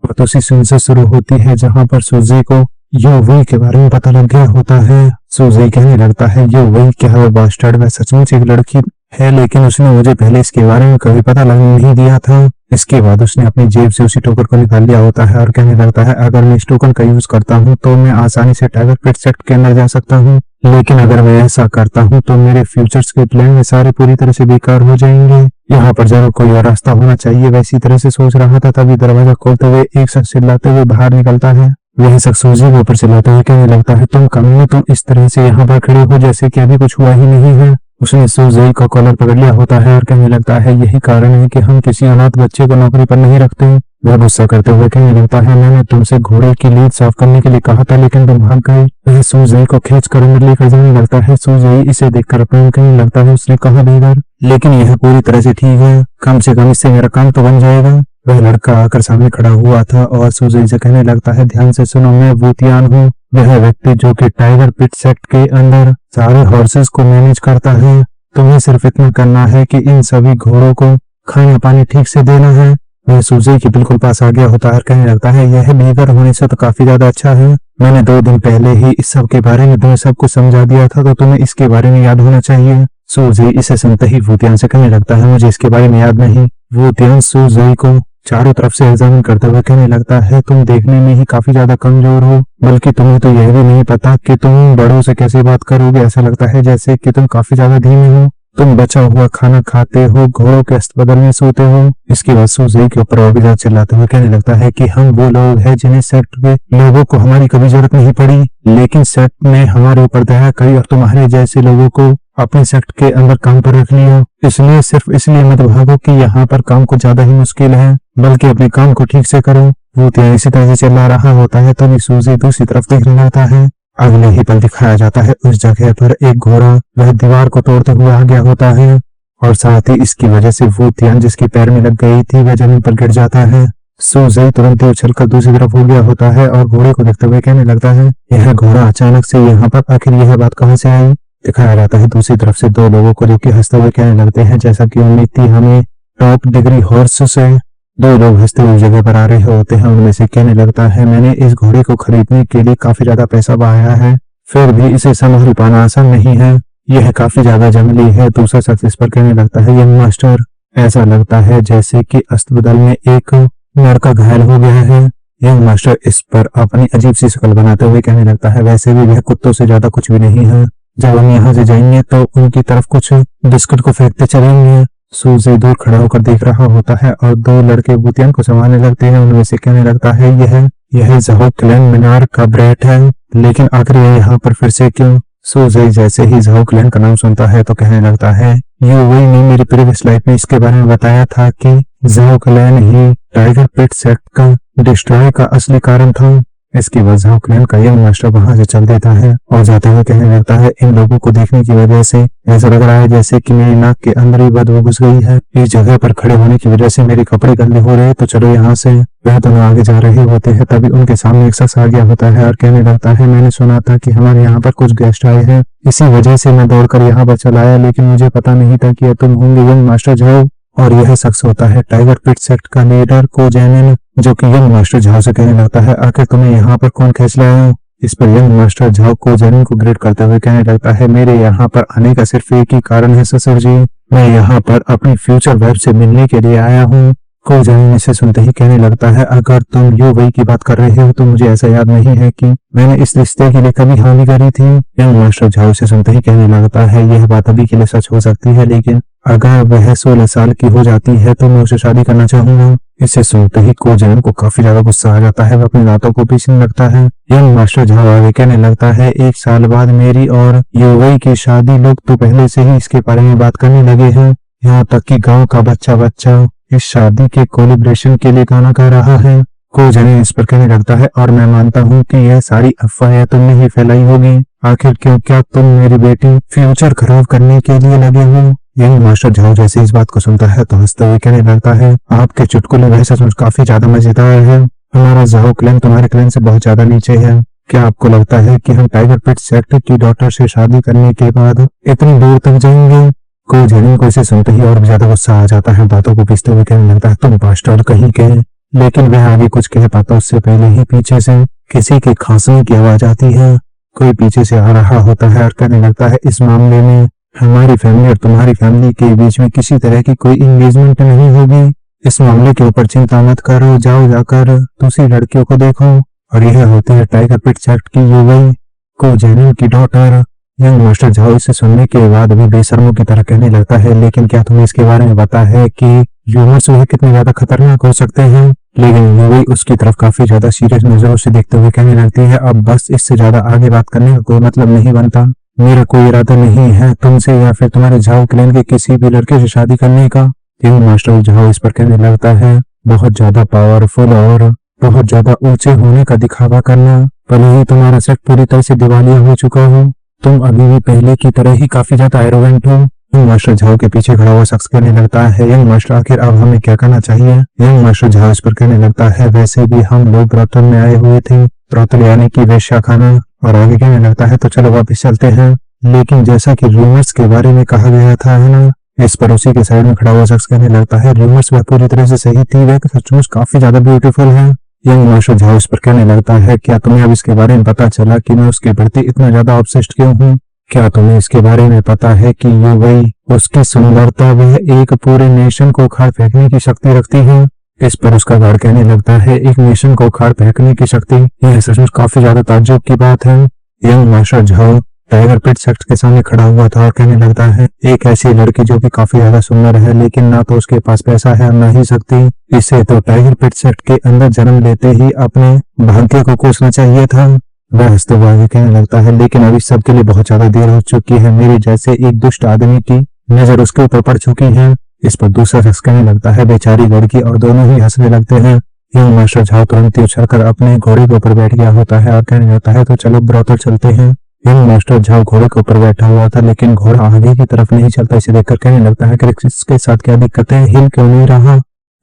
बात उसी सीन से शुरू होती है जहां पर सूजी को यूवी के बारे में पता लग गया होता है। सूजी कहने लगता है यूवी क्या है बास्टर्ड, मैं सचमुच एक लड़की है, लेकिन उसने मुझे पहले इसके बारे में कभी पता लगने नहीं दिया था। इसके बाद उसने अपनी जेब से उसी टोकन को निकाल लिया होता है और कहने लगता है अगर मैं इस टोकन का यूज करता हूँ तो मैं आसानी से टाइगर पिट सेक्ट के अंदर जा सकता हूँ, लेकिन अगर मैं ऐसा करता हूँ तो मेरे फ्यूचर्स के प्लान में सारे पूरी तरह से बेकार हो जाएंगे। यहाँ पर जरूर कोई और रास्ता होना चाहिए, वैसी तरह से सोच रहा था तभी दरवाजा खोलते हुए एक शख्स चिल्लाते हुए बाहर निकलता है। वह शख्स सूजी के ऊपर चिल्लाते हुए कहने लगता है तुम कमीने, तुम इस तरह से यहाँ पर खड़े हो जैसे कि अभी कुछ हुआ ही नहीं है। उसने सूजी का कॉलर पकड़ लिया होता है और कहने लगता है यही कारण है कि हम किसी अनाथ बच्चे को नौकरी पर नहीं रखते। वह गुस्सा करते हुए कहने लगता है मैंने तुमसे घोड़े की लीद साफ करने के लिए कहा था लेकिन तुम भाग गए। वह सूजी को खींच कर अंदर लेकर जाने लगता है। सूजी इसे देखकर अपने कहने लगता है उसने कहा बेगर, लेकिन यह पूरी तरह से ठीक है, कम से कम इससे मेरा काम तो बन जाएगा। वह लड़का आकर सामने खड़ा हुआ था और सूजी से कहने लगता है ध्यान से सुनो, मैं वूतियान हूँ, वह व्यक्ति जो कि टाइगर पिट सेक्ट के अंदर सारे हॉर्सेस को मैनेज करता है। तुम्हें सिर्फ इतना करना है कि इन सभी घोड़ों को खाना पानी ठीक से देना है। वह सूजी के बिल्कुल पास आ गया होता है, कहने लगता है यह बेघर होने से तो काफी ज्यादा अच्छा है, मैंने 2 दिन पहले ही इस सब के बारे में तुम्हें सब कुछ समझा दिया था तो तुम्हें इसके बारे में याद होना चाहिए। सूजी इसे सुनते ही वूतियान से कहने लगता है मुझे इसके बारे में याद नहीं। वूतियान सूजी को चारों तरफ से एग्जामिन करते हुए कहने लगता है तुम देखने में ही काफी ज्यादा कमजोर हो, बल्कि तुम्हें तो यह भी नहीं पता कि तुम बड़ों से कैसे बात करोगे, ऐसा लगता है जैसे कि तुम काफी ज्यादा धीमे हो, तुम बचा हुआ खाना खाते हो, घोड़ों के अस्तबदल में सोते हो। इसके बाद सूजी के ऊपर और भी ज्यादा चिल्लाते हुए कहने लगता है कि हम वो लोग हैं जिन्हें सेक्ट के लोगों को हमारी कभी जरूरत नहीं पड़ी, लेकिन सेक्ट ने हमारे ऊपर दया करी और तुम्हारे जैसे लोगों को अपने सेक्ट के अंदर काम पर रख लिया। इसलिए सिर्फ इसलिए मत भागो कि यहाँ पर काम कुछ ज्यादा ही मुश्किल है, बल्कि अपने काम को ठीक से करो। वो इसी तरह से चिल्ला रहा होता है तभी सूजी दूसरी तरफ देखने लगता है। अगले ही पल दिखाया जाता है उस जगह पर एक घोड़ा वह दीवार को तोड़ते हुए आ गया होता है और साथ ही इसकी वजह से वूतियान जिसके पैर में लग गई थी वह जमीन पर गिर जाता है। सूजी तुरंत ही उछलकर दूसरी तरफ हो गया होता है और घोड़े को देखते हुए कहने लगता है यह घोड़ा अचानक से यहाँ पर, आखिर यह बात कहाँ से आई। दिखाया जाता है दूसरी तरफ से 2 लोगों को जो कि हंसते हुए कहने लगते हैं जैसा कि उम्मीद थी हमें टॉप डिग्री हॉर्स से। 2 लोग हंसते हुए जगह पर आ रहे होते हैं, उनमें से कहने लगता है मैंने इस घोड़े को खरीदने के लिए काफी ज्यादा पैसा बहाया है, फिर भी इसे संभाल पाना आसान नहीं है, यह काफी ज्यादा जंगली है। दूसरा शख्स इस पर कहने लगता है यंग मास्टर, ऐसा लगता है जैसे कि अस्तबदल में एक लड़का घायल हो गया है। यंग मास्टर इस पर अपनी अजीब सी शक्ल बनाते हुए कहने लगता है वैसे भी वह कुत्तों से ज्यादा कुछ भी नहीं है, जब हम यहाँ से जाएंगे तो उनकी तरफ कुछ बिस्कुट को फेंकते चलेंगे। सूजी दूर खड़ा होकर देख रहा होता है और 2 लड़के वूतियान को संभालने लगते हैं। उनमें से कहने लगता है यह ज़हू क्लैन मीनार का ब्रेट है, लेकिन आखिर यह यहाँ पर फिर से क्यों। सूजी जैसे ही ज़हू क्लैन का नाम सुनता है तो कहने लगता है यूवी ने मेरी प्रीवियस लाइफ में इसके बारे में बताया था कि ज़हू क्लैन ही टाइगर पिट सेक्ट का डिस्ट्रॉय का असली कारण था। इसके बाद ज़हू क्लैन का यंग मास्टर वहां से चल देता है और जाते हुए कहने लगता है इन लोगों को देखने की वजह से ऐसा लग रहा है जैसे कि मेरी नाक के अंदर ही बदबू घुस गई है, इस जगह पर खड़े होने की वजह से मेरे कपड़े गंदे हो रहे हैं, तो चलो यहाँ से। वह दोनों आगे जा रहे होते हैं तभी उनके सामने एक शख्स आ गया होता है और कहने लगता है मैंने सुना था कि हमारे यहाँ पर कुछ गेस्ट आए हैं, इसी वजह से मैं दौड़कर यहाँ पर चला आया, लेकिन मुझे पता नहीं था कि तुम होंगे यंग मास्टर ज़हू। और यह शख्स होता है टाइगर पिट सेक्ट का लीडर को जैनिन, जो कि यंग मास्टर झाओ से कहने लगता है आखिर तुम्हें यहाँ पर कौन खींच लाया। इस पर यंग मास्टर झाओ को जैनिन को ग्रेड करते हुए कहने लगता है मेरे यहाँ पर आने का सिर्फ एक ही कारण है ससुर जी, मैं यहाँ पर अपनी फ्यूचर वाइफ से मिलने के लिए आया हूँ। को जैनिन इसे सुनते ही कहने लगता है अगर तुम यूवी की बात कर रहे हो तो मुझे ऐसा याद नहीं है कि मैंने इस रिश्ते के लिए कभी हामी करी थी। यंग मास्टर झाओ से सुनते ही कहने लगता है यह बात अभी के लिए सच हो सकती है, लेकिन अगर वह 16 साल की हो जाती है तो मैं उसे शादी करना चाहूंगा। इसे सुनते ही को जैनिन को काफी ज्यादा गुस्सा आ जाता है, वह अपनी दांतों को पीसने लगता है। यंग मास्टर झाओ आगे कहने लगता है 1 साल बाद मेरी और यूवी की शादी, लोग तो पहले से ही इसके बारे में बात करने लगे हैं, यहाँ तक कि गाँव का बच्चा इस शादी के कोलिब्रेशन के लिए गाना गा रहा है। को जैनिन इस पर कहने लगता है और मैं मानता हूँ कि यह सारी अफवाहें तुमने ही फैलाई होगी, आखिर क्यों, क्या तुम मेरी बेटी फ्यूचर खराब करने के लिए लगे हो। यंग मास्टर झाओ जैसे इस बात को सुनता है तो हंसते हुए कहने लगता है आपके चुटकुले वह सचमुच काफी ज्यादा मजेदार है, हमारा ज़हू क्लैन तुम्हारे क्लैन से बहुत ज्यादा नीचे है, क्या आपको लगता है कि हम टाइगर पिट सेक्ट की डॉटर से शादी करने के बाद इतनी दूर तक जाएंगे। को जैनिन को इसे सुनते ही और भी ज्यादा गुस्सा आ जाता है, दांतों को पीसते हुए कहने लगता है तुम बास्टर्ड कहीं के, लेकिन वह आगे कुछ कह पाता उससे पहले ही पीछे से किसी के खांसने की आवाज आती है। कोई पीछे से आ रहा होता है और कहने लगता है, इस मामले में हमारी फैमिली और तुम्हारी फैमिली के बीच में किसी तरह की कोई एंगेजमेंट नहीं होगी। इस मामले के ऊपर चिंता मत करो, जाओ जाकर दूसरी लड़कियों को देखो। और यह होती है टाइगर पिटसेक्ट की युवई को जेनिन की डॉटर। यंग मास्टर झाओ इसे सुनने के बाद भी बेशर्मों की तरह कहने लगता है, लेकिन क्या तुम्हें इसके बारे में पता है कि ह्यूमर्स वह कितने ज्यादा खतरनाक हो सकते हैं। लेकिन युवई उसकी तरफ काफी ज्यादा सीरियस नजरों से देखते हुए कहने लगती है, अब बस इससे ज्यादा आगे बात करने का कोई मतलब नहीं बनता। मेरा कोई इरादा नहीं है तुमसे या फिर तुम्हारे झाओ क्लैन के किसी भी लड़के से शादी करने का। यंग मास्टर झाओ इस पर कहने लगता है, बहुत ज्यादा पावरफुल और बहुत ज्यादा ऊंचे होने का दिखावा करना, भले ही तुम्हारा सेट पूरी तरह से दिवालिया हो चुका हो, तुम अभी भी पहले की तरह ही काफी ज्यादा एरोगेंट हो। यंग मास्टर झाओ के पीछे खड़ा हुआ शख्स कहने लगता है, यंग मास्टर आखिर अब हमें क्या करना चाहिए। यंग मास्टर झाओ इस पर कहने लगता है, वैसे भी हम लोग ब्रोथल में आए हुए थे, ब्रोथल यानी कि वेश्या खाना। और आगे कहने लगता है, तो चलो वापस चलते हैं। लेकिन जैसा कि रूमर्स के बारे में कहा गया था है ना, इस पर उसी के साइड में खड़ा हुआ शख्स कहने लगता है, रूमर्स वह पूरी तरह से सही थी, वह सचमुच काफी ज्यादा ब्यूटीफुल है। यंग मास्टर झाओ इस पर कहने लगता है, क्या तुम्हें अब इसके बारे में पता चला कि मैं उसके प्रति इतना ज्यादा ऑब्सेस्ड क्यों हूँ। क्या तुम्हें इसके बारे में पता है कि युवई उसकी सुंदरता वह एक पूरे नेशन को उखाड़ फेंकने की शक्ति रखती है। इस पर उसका गार्ड कहने लगता है, एक नेशन को उखाड़ फेंकने की शक्ति, यह सचमुच काफी ज्यादा ताज्जुब की बात है। यंग मास्टर झाओ टाइगर पिटसेक्ट के सामने खड़ा हुआ था और कहने लगता है, एक ऐसी लड़की जो कि काफी ज्यादा सुंदर है, लेकिन ना तो उसके पास पैसा है और ना ही शक्ति, इसे तो टाइगर पिटसेक्ट के अंदर जन्म लेते ही अपने भाग्य को कोसना चाहिए था। वह हंसते हुए आगे कहने लगता है, लेकिन अभी सबके लिए बहुत ज्यादा देर हो चुकी है, मेरे जैसे एक दुष्ट आदमी की नजर उसके ऊपर पड़ चुकी है। इस पर दूसरा शख्स कहने लगता है, बेचारी लड़की, और दोनों ही हंसने लगते हैं। यंग मास्टर झाओ तुरंत ही उछलकर अपने घोड़े के ऊपर बैठ गया होता है और कहने लगता है, तो चलो ब्रोथल चलते हैं। यंग मास्टर झाओ घोड़े के ऊपर बैठा हुआ था, लेकिन घोड़ा आगे की तरफ नहीं चलता। इसे देखकर कहने लगता है कि इसके साथ क्या दिक्कत है, हिल क्यों नहीं रहा।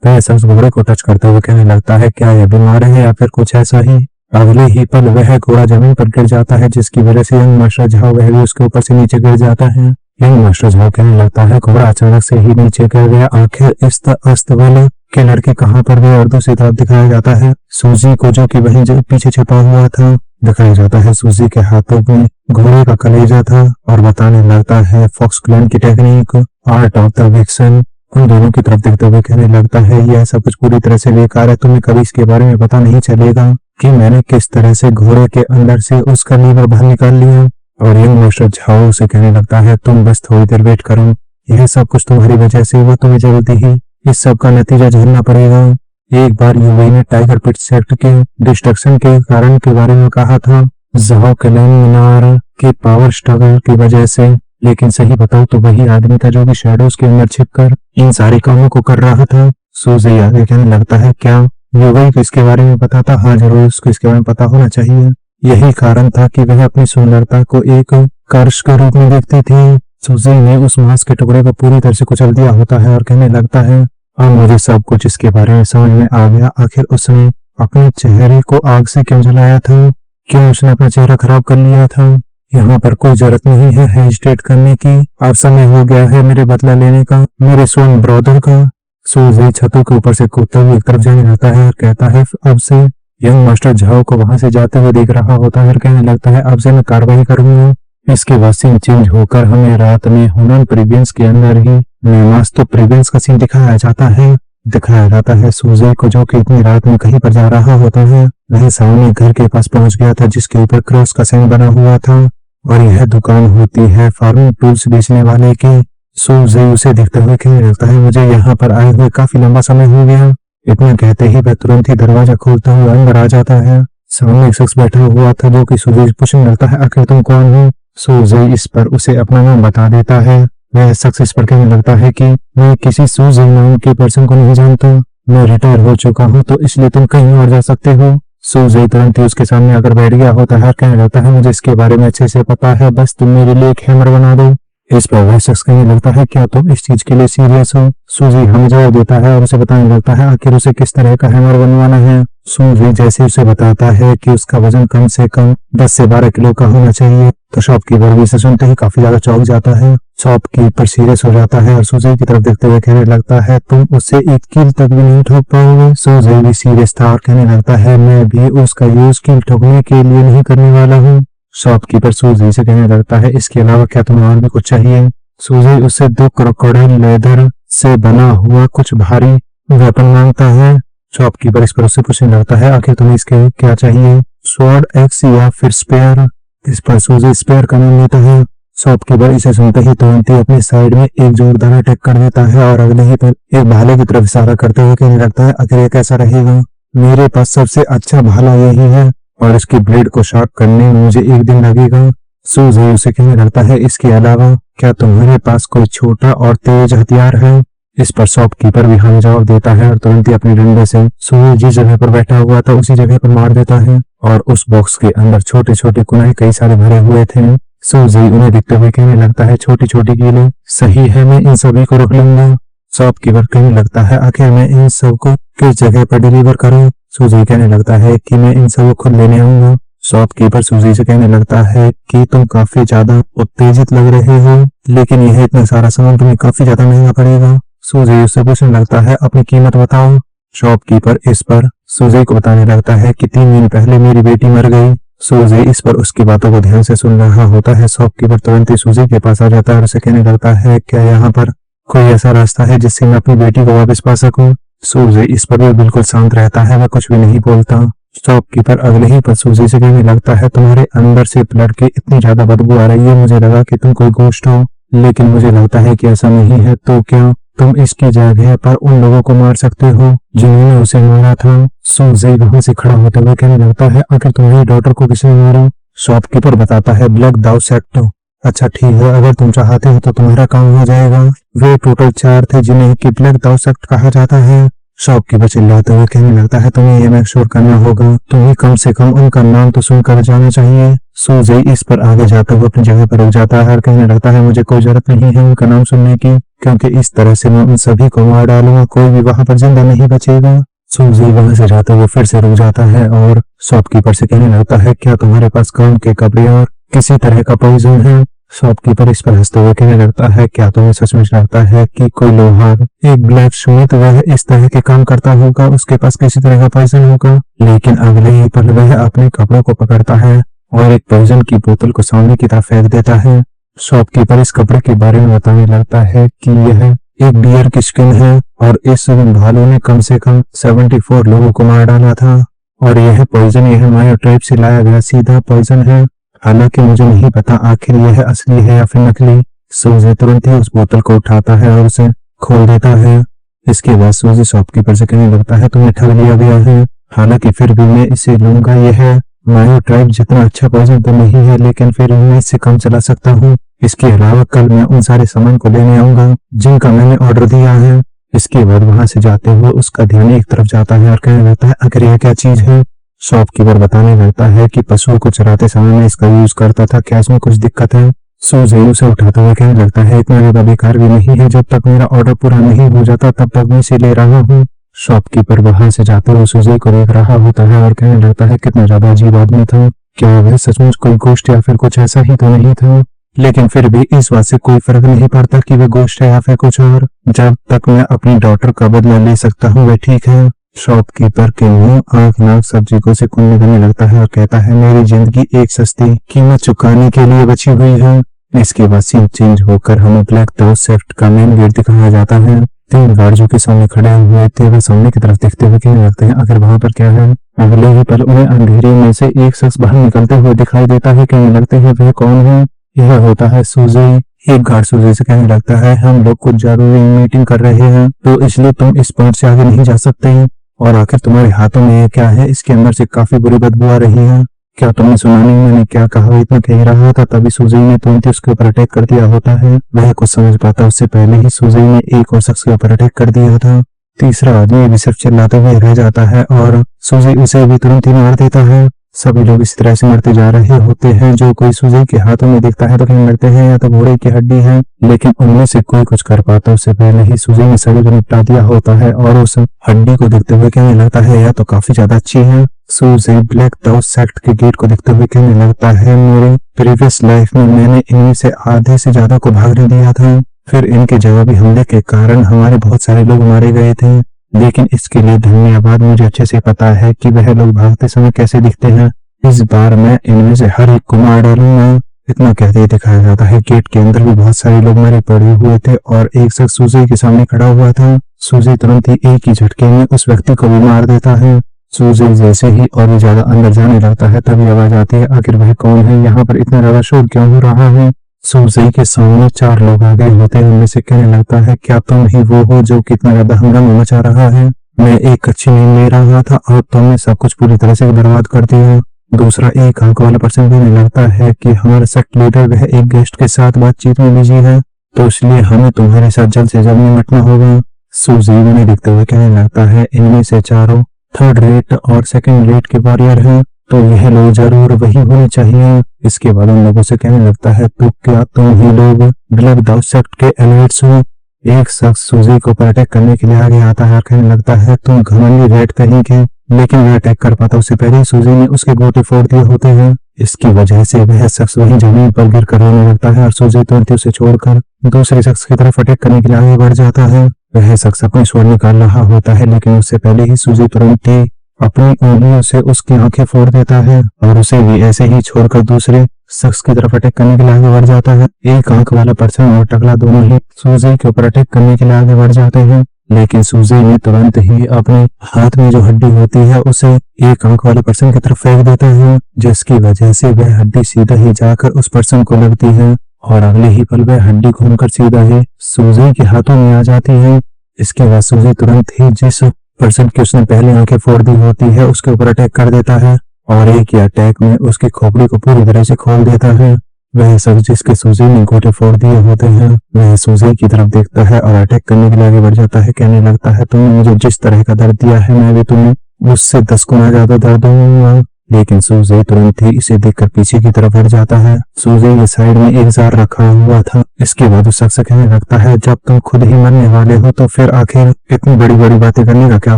वह शख्स घोड़े को टच करते हुए कहने लगता है, क्या यह बीमार है या फिर कुछ ऐसा ही। अगले ही पल वह घोड़ा जमीन पर गिर जाता है, जिसकी वजह से यंग मास्टर झाओ वह भी उसके ऊपर से नीचे गिर जाता है। यंग मास्टर झाओ कहने लगता है, घोड़ा अचानक से ही नीचे गिर गया। आखिर इस अस्तबल के लड़के कहाँ पर गए और दूसरी तरफ दिखाया जाता है सूजी को, जो कि वहीं पीछे छिपा हुआ था। दिखाया जाता है सूजी के हाथों में घोड़े का कलेजा था और बताने लगता है फॉक्स क्लैन की technique, art of the vixen. उन दोनों की तरफ देखते हुए कहने लगता है, यह सब कुछ पूरी तरह से बेकार है, तुम्हें कभी इसके बारे में पता नहीं चलेगा कि मैंने किस तरह से घोड़े के अंदर से उसका लीवर बाहर निकाल लिया। और यंग मास्टर झाओ से कहने लगता है, तुम बस थोड़ी देर वेट करो, यह सब कुछ तुम्हारी वजह से हुआ, तुम्हें जल्दी ही इस सब का नतीजा झेलना पड़ेगा। एक बार युवई ने टाइगर पिटसेक्ट के डिस्ट्रक्शन के कारण के बारे में कहा था, झाओ क्लैन मीनार के पावर स्ट्रगल की वजह से, लेकिन सही बताओ तो वही आदमी था जो कि शैडोज के अंदर छिपकर इन सारे कामों को कर रहा था। सूजी आगे कहने लगता है, क्या युवई को इसके बारे में पता था। हाँ जरूर, उसको इसके बारे में पता होना चाहिए, यही कारण था कि वह अपनी सुंदरता को एक कर्ष के रूप में देखती थी। सूजी ने उस मांस के टुकड़े को पूरी तरह से कुचल दिया होता है और कहने लगता है, अब मुझे सब कुछ इसके बारे में समझ में आ गया। आखिर उसने अपने चेहरे को आग से क्यों जलाया था, क्यों उसने अपना चेहरा खराब कर लिया था। यहाँ पर कोई जरूरत नहीं है हेजिटेट करने की, अब समय हो गया है मेरे बदला लेने का, मेरे स्वयं ब्रदर का। सूजी छतों के ऊपर से कूदता हुआ एक तरफ जाने लगता है और कहता है, अब से यंग मास्टर झाओ को वहां से जाते हुए देख रहा होता है और कहने लगता है, अब से मैं कार्रवाई करूंगा। इसके बाद सीन चेंज होकर हमें रात में हुनन प्रीवियंस के अंदर ही नेमास्तो प्रीवियंस का सीन दिखाया जाता है। दिखाया जाता है सूजी को, जो कि इतनी रात में कहीं पर जा रहा होता है। वह सामने घर के पास पहुंच गया था, जिसके ऊपर क्रॉस का साइन बना हुआ था, और यह दुकान होती है फार्मिंग टूल्स बेचने वाले की। सूजी उसे देखते हुए कहने लगता है, मुझे यहाँ पर आए हुए काफी लंबा समय हो गया। इतना कहते ही वह तुरंत ही दरवाजा खोलता हुआ अंदर आ जाता है। सामने एक शख्स बैठा हुआ था, जो कि सूजी पूछने लगता है, आखिर तुम कौन हो। सूजी इस पर उसे अपना नाम बता देता है। वह शख्स इस पर कहने लगता है कि मैं किसी सूजी नाम के पर्सन को नहीं जानता, मैं रिटायर हो चुका हूँ, तो इसलिए तुम कहीं और जा सकते हो। सूजी तुरंत ही उसके सामने आकर बैठ गया होता है और कहने लगता है, मुझे इसके बारे में अच्छे से पता है, बस तुम मेरे लिए एक हैमर बना दो। इस पर वह शख्स कहने लगता है, क्या तुम इस चीज के लिए सीरियस हो। सूजी हमें जवाब देता है और उसे बताने लगता है आखिर उसे किस तरह का हैमर बनवाना है। सूजी जैसे उसे बताता है कि उसका वजन कम से कम 10 से 12 किलो का होना चाहिए, तो शॉपकीपर भी इसे सुनते ही काफी ज्यादा चौंक जाता है। शॉपकीपर सीरियस हो जाता है और सूजी की तरफ देखते हुए कहने लगता है, तुम उससे एक कील तक भी नहीं ठोक पाओगे। सूजी भी सीरियस था और कहने लगता है, मैं भी उसका यूज कील ठोकने के लिए नहीं करने वाला हूँ। शॉपकीपर सूजी से कहने लगता है, इसके अलावा क्या तुम्हें और भी कुछ चाहिए। सूजी उससे 2 क्रोकोडाइल लेदर से बना हुआ कुछ भारी वेपन मांगता है। शॉपकीपर इस पर उससे पूछने लगता है, आखिर तुम्हें इसके क्या चाहिए, स्वॉर्ड, एक्स या फिर स्पेयर। इस पर सूजी स्पेयर का नाम लेता है। शॉपकीपर इसे सुनते ही तुरंत ही अपनी साइड में एक जोरदार अटैक कर देता है और अगले ही पर एक भाले की तरफ इशारा करते हुए कहने लगता है, आखिर ये कैसा रहेगा, मेरे पास सबसे अच्छा भाला यही है और इसकी ब्लेड को शार्प करने में मुझे 1 दिन लगेगा। सूजी उसे कहने लगता है, इसके अलावा क्या तुम्हारे पास कोई छोटा और तेज हथियार है। इस पर शॉपकीपर भी हाँ जवाब देता है और तुरंत ही अपने डंडे से सूजी जिस जगह पर बैठा हुआ था उसी जगह पर मार देता है और उस बॉक्स के अंदर छोटे छोटे कुनाए कई सारे भरे हुए थे। सूजी उन्हें देखते हुए कहने लगता है, छोटी छोटी कीलें, सही है, मैं इन सभी को रोक लूंगा। शॉपकीपर कहने लगता है, आखिर मैं इन सब को किस जगह पर डिलीवर करूं। सूजी कहने लगता है कि मैं इन सब को खुद लेने आऊंगा। शॉपकीपर सूजी से कहने लगता है कि तुम काफी ज्यादा उत्तेजित लग रहे हो, लेकिन यह इतना सारा सामान तुम्हें काफी ज्यादा महंगा पड़ेगा। सूजी उससे पूछने लगता है, अपनी कीमत बताओ। शॉपकीपर इस पर सूजी को बताने लगता है कि 3 दिन पहले मेरी बेटी मर गई। सूजी इस पर उसकी बातों को ध्यान से सुन रहा होता है। शॉपकीपर तुरंत ही सूजी के पास आ जाता है और उसे कहने लगता है, क्या यहाँ पर कोई ऐसा रास्ता है जिससे मैं अपनी बेटी को वापस पा सकूं। सूजी इस पर भी बिल्कुल शांत रहता है, वह कुछ भी नहीं बोलता। शॉपकीपर अगले ही पर सूजी से कहने लगता है, तुम्हारे अंदर से ब्लड की इतनी ज्यादा बदबू आ रही है, मुझे लगा कि तुम कोई घोस्ट हो, लेकिन मुझे लगता है कि ऐसा नहीं है। तो क्या तुम इसकी जगह पर उन लोगों को मार सकते हो जिन्होंने उसे मारा था। सूजी वहां से खड़ा होते हुए कहने लगता है, आखिर तुम्हारी डॉटर को किसने मारा। शॉपकीपर बताता है, ब्लैक दाउ सेक्ट। अच्छा ठीक है, अगर तुम चाहते हो तो तुम्हारा काम हो जाएगा। वे टोटल 4 थे जिन्हें कि ब्लैक दाउ सेक्ट कहा जाता है। शॉपकीपर चिल्लाते हुए कहने लगता है, तुम्हें यह मेक श्योर करना होगा, तुम्हें कम से कम उनका नाम तो सुनकर जाना चाहिए। सूजी इस पर आगे जाते हुए अपनी जगह पर रुक जाता है और कहने लगता है, मुझे कोई जरूरत नहीं है उनका नाम सुनने की, क्योंकि इस तरह से मैं उन सभी को मार डालूंगा, कोई भी वहां पर जिंदा नहीं बचेगा। सूजी वहां से जाते हुए फिर से रुक जाता है और शॉपकीपर से कहने लगता है, क्या तुम्हारे पास काम के कपड़े और किसी तरह का पॉइजन है। शॉपकीपर इस पर हंसते हुए कहने लगता है, क्या तुम्हें सचमुच लगता है कि कोई लोहार, एक ब्लैक स्मिथ, वह इस तरह के काम करता होगा, उसके पास किसी तरह का पॉइजन होगा। लेकिन अगले ही पल वह अपने कपड़ों को पकड़ता है और एक पॉइजन की बोतल को सामने की तरफ फेंक देता है। शॉपकीपर इस कपड़े के बारे में बताने लगता है कि यह एक डियर की स्किन है और इस भालू ने कम से कम 74 लोगों को मार डाला था और यह पॉइजन यह मायो ट्रैप से लाया गया सीधा पॉइजन है। हालांकि मुझे नहीं पता आखिर यह असली है या फिर नकली। सूजी तुरंत ही उस बोतल को उठाता है और उसे खोल देता है। इसके बाद सूजी शॉपकीपर से कहने लगता है, तुम्हें ठग लिया गया है, हालांकि फिर भी मैं इसे लूंगा। यह मायो ट्राइब जितना अच्छा पॉइजन तो नहीं है, लेकिन फिर मैं इससे कम चला सकता हूँ। इसके अलावा कल मैं उन सारे सामान को लेने आऊंगा जिनका मैंने ऑर्डर दिया है। इसके बाद वहां से जाते हुए उसका ध्यान एक तरफ जाता है और कहने लगता है, आखिर यह क्या चीज है। शॉपकीपर बताने लगता है कि पशुओं को चराते समय मैं इसका यूज करता था, क्या इसमें कुछ दिक्कत है। सूजी उसे उठाते हुए कहने लगता है, इतना ज्यादा बेकार भी नहीं है, जब तक मेरा ऑर्डर पूरा नहीं हो जाता तब तक मैं इसे ले रहा हूँ। शॉपकीपर वहां से जाते हुए सूजी को देख रहा होता है और कहने लगता है, कितना ज्यादा अजीब आदमी था, क्या वह सचमुच कोई गोश्त या फिर कुछ ऐसा ही तो नहीं था। लेकिन फिर भी इस बात से कोई फर्क नहीं पड़ता कि वह गोश्त है या फिर कुछ और, जब तक मैं अपनी डॉटर का बदला ले सकता हूँ वह ठीक है। शॉपकीपर के मुंह आंख नाक सब चीजों से खून निकलने लगता है और कहता है, मेरी जिंदगी एक सस्ती कीमत चुकाने के लिए बची हुई है। इसके बाद सीन चेंज होकर हमें ब्लैक दाउ सेक्ट का मेन गेट दिखाया जाता है। 3 गार्ड जो के सामने खड़े हुए थे वह सामने की तरफ देखते हुए कहने लगते हैं, आखिर वहां पर क्या है। अगले ही पल उन्हें अंधेरे में से एक शख्स बाहर निकलते हुए दिखाई देता है। कहने लगते हैं, वह कौन है। यह होता है सूजी। एक गार्ड सूजी से कहने लगता है, हम लोग कुछ जरूरी मीटिंग कर रहे हैं तो इसलिए तुम इस पॉइंट से आगे नहीं जा सकते। और आखिर तुम्हारे हाथों में ये क्या है, इसके अंदर से काफी बुरी बदबू आ रही है। क्या तुमने सुना नहीं मैंने क्या कहा। इतना कह रहा था तभी सूजी ने तुरंत उसके ऊपर अटैक कर दिया होता है। वह कुछ समझ पाता उससे पहले ही सूजी ने एक और शख्स के ऊपर अटैक कर दिया था। तीसरा आदमी भी सिर्फ चिल्लाते हुए रह जाता है और सूजी उसे भी तुरंत ही मार देता है। सभी लोग इस तरह से मरते जा रहे होते हैं। जो कोई सूजी के हाथों में दिखता है तो कहने लगते हैं या तो घोड़े की हड्डी है, लेकिन उनमें से कोई कुछ कर पाता उससे पहले ही सूजी ने सभी को निपटा दिया होता है और उस हड्डी को देखते हुए कहने लगता है या तो काफी ज्यादा अच्छी है। सूजी ब्लैक दाउ सेक्ट के गेट को देखते हुए कहने लगता है मेरे प्रीवियस लाइफ में मैंने इनमें से आधे से ज्यादा को भागने दिया था, फिर इनके जवाबी हमले के कारण हमारे बहुत सारे लोग मारे गए थे, लेकिन इसके लिए धन्यवाद। मुझे अच्छे से पता है कि वह लोग भागते समय कैसे दिखते हैं। इस बार मैं इनमें से हर एक को मार डालूंगा। इतना कहते ही दिखाया जाता है गेट के अंदर भी बहुत सारे लोग मरे पड़े हुए थे और एक शख्स सूजी के सामने खड़ा हुआ था। सूजी तुरंत ही एक ही झटके में उस व्यक्ति को भी मार देता है। सूजी जैसे ही और भी ज्यादा अंदर जाने लगता है तभी आवाज आती है, आखिर वह कौन है? यहाँ पर इतना ज्यादा शोर क्यों हो रहा है? सूजी के सामने 4 लोग आ गए होते हैं। उनमें से कहने लगता है क्या तुम ही वो हो जो कितना ज्यादा हंगामा मचा रहा है? मैं एक अच्छी नींद ले रहा था और तुमने सब कुछ पूरी तरह से बर्बाद कर दिया। दूसरा एक आंख वाला पर्सन कहने लगता है कि हमारा सेक्ट लीडर वह एक गेस्ट के साथ बातचीत में बिजी है, तो इसलिए हमें तुम्हारे साथ जल्द से जल्द निपटना होगा। सूजी उन्हें देखते हुए कहने लगता है इनमें से चारों 3rd रेट और 2nd रेट के वॉरियर हैं, तो यह लोग जरूर वही होने चाहिए। इसके बाद उन लोगों से कहने लगता है तो क्या तुम ही लोग ब्लैक दाउ सेक्ट के एलिट्स हो? एक शख्स सूजी को अटैक करने के लिए आगे आता है और कहने लगता है तुम घमंडी रेड कहीं के, लेकिन वह अटैक कर पाता उससे पहले सूजी ने उसके गोटे फोड़ दिए होते हैं। इसकी वजह से वह शख्स वहीं जमीन पर गिर कर रोने लगता है और सूजी तुरंत उसे छोड़कर दूसरे शख्स की तरफ अटैक करने के लिए आगे बढ़ जाता है। वह शख्स अपनी स्वर्ण निकाल रहा होता है, लेकिन उससे पहले ही सूजी तुरंत ही अपनी उंगलियों से उसकी आंखें फोड़ देता है और उसे भी ऐसे ही छोड़कर दूसरे शख्स की तरफ अटैक करने के लिए आगे बढ़ जाता है। एक आंख वाला पर्सन और टकला दोनों ही सूजी के ऊपर अटैक करने के लिए आगे बढ़ जाते हैं, लेकिन सूजी ने तुरंत ही अपने हाथ में जो हड्डी होती है उसे एक आंख वाले पर्सन की तरफ फेंक देता है, जिसकी वजह से वह हड्डी सीधा ही जाकर उस पर्सन को लगती है और अगले ही पल वह हड्डी घूमकर सीधा ही सूजी के हाथों में आ जाती है। इसके बाद सूजी तुरंत ही जिस पर्सन की उसने पहले आंखें फोड़ दी होती है उसके ऊपर अटैक कर देता है और एक ही अटैक में उसकी खोपड़ी को पूरी तरह से खोल देता है। वह शख्स जिसके सूजी ने गोटे फोड़ दिए होते हैं वह सूजी की तरफ देखता है और अटैक करने के लिए आगे बढ़ जाता है। कहने लगता है तुमने मुझे जिस तरह का दर्द दिया है मैं भी तुम्हें उससे 10 गुना ज्यादा दर्द दूंगा, लेकिन सूजी तुरंत ही इसे देखकर पीछे की तरफ हट जाता है। सूजी के साइड में एक जार रखा हुआ था। इसके बाद उस शख्स कहने लगता है जब तुम खुद ही मरने वाले हो तो फिर आखिर इतनी बड़ी बड़ी बातें करने का क्या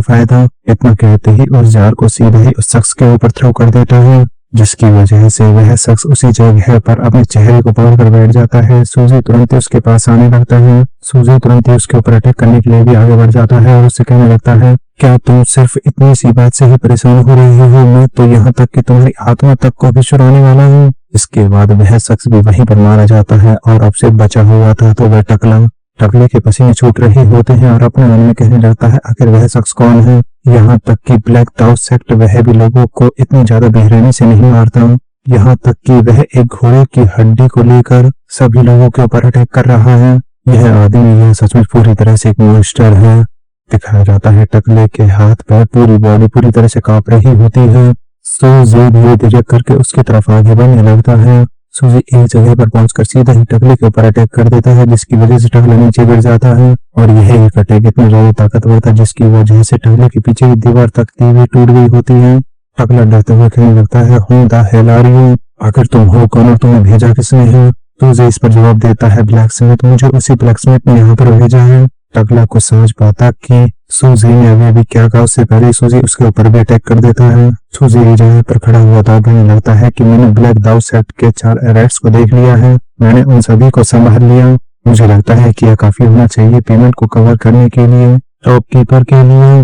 फायदा? इतना कहते ही उस जार को सीधा ही उस शख्स के ऊपर थ्रो कर देता है, जिसकी वजह से वह शख्स उसी जगह पर अपने चेहरे को पकड़कर बैठ जाता है। सूजी तुरंत ही उसके पास आने लगता है। सूजी तुरंत ही उसके ऊपर अटैक करने के लिए भी आगे बढ़ जाता है और उससे कहने लगता है क्या तुम सिर्फ इतनी सी बात से ही परेशान हो रही हो? मैं तो यहाँ तक कि तुम्हारी आत्मा तक को भी चुराने वाला हूँ। इसके बाद वह शख्स भी वहीं पर मारा जाता है और अब से बचा हुआ था तो वह टकले के पसीने छूट रहे होते हैं और अपने मन में कहने लगता है आखिर वह शख्स कौन है? यहाँ तक कि ब्लैक दाउ सेक्ट वह भी लोगों को इतनी ज्यादा बेरहमी से नहीं मारता, यहाँ तक कि वह एक घोड़े की हड्डी को लेकर सभी लोगों के ऊपर अटैक कर रहा है। यह आदमी यह सचमुच पूरी तरह से एक मॉन्स्टर है। दिखाया जाता है टकले के हाथ पैर पूरी बॉडी पूरी तरह से कांप रही होती है। सूजी धीरे धीरे करके उसकी तरफ आगे बढ़ने लगता है। सूजी एक जगह पर पहुंचकर सीधा ही टकले के ऊपर अटैक कर देता है, जिसकी वजह से टकला नीचे गिर जाता है और यह एक अटैक इतना ज्यादा ताकतवर था जिसकी वजह से टकले के पीछे की दीवार तक भी टूट गई होती है। टकला डरते हुए कहने लगता है हूँ द हेल आर यू? आखिर तुम हो कौन और तुम्हें भेजा किसने है? सूजी इस पर जवाब देता है ब्लैक स्मिथ, मुझे उसी ब्लैक स्मिथ ने यहाँ पर भेजा है। टकला को समझ पाता कि सूजी ने अभी भी क्या कहा उससे पहले सूजी उसके ऊपर भी अटैक कर देता है। सूजी एक जगह पर खड़ा हुआ था, कहने लगता है कि मैंने ब्लैक दाउ सेक्ट के 4 एरेट्स को देख लिया है, मैंने उन सभी को संभाल लिया। मुझे लगता है कि यह काफी होना चाहिए पेमेंट को कवर करने के लिए, शॉपकीपर के लिए।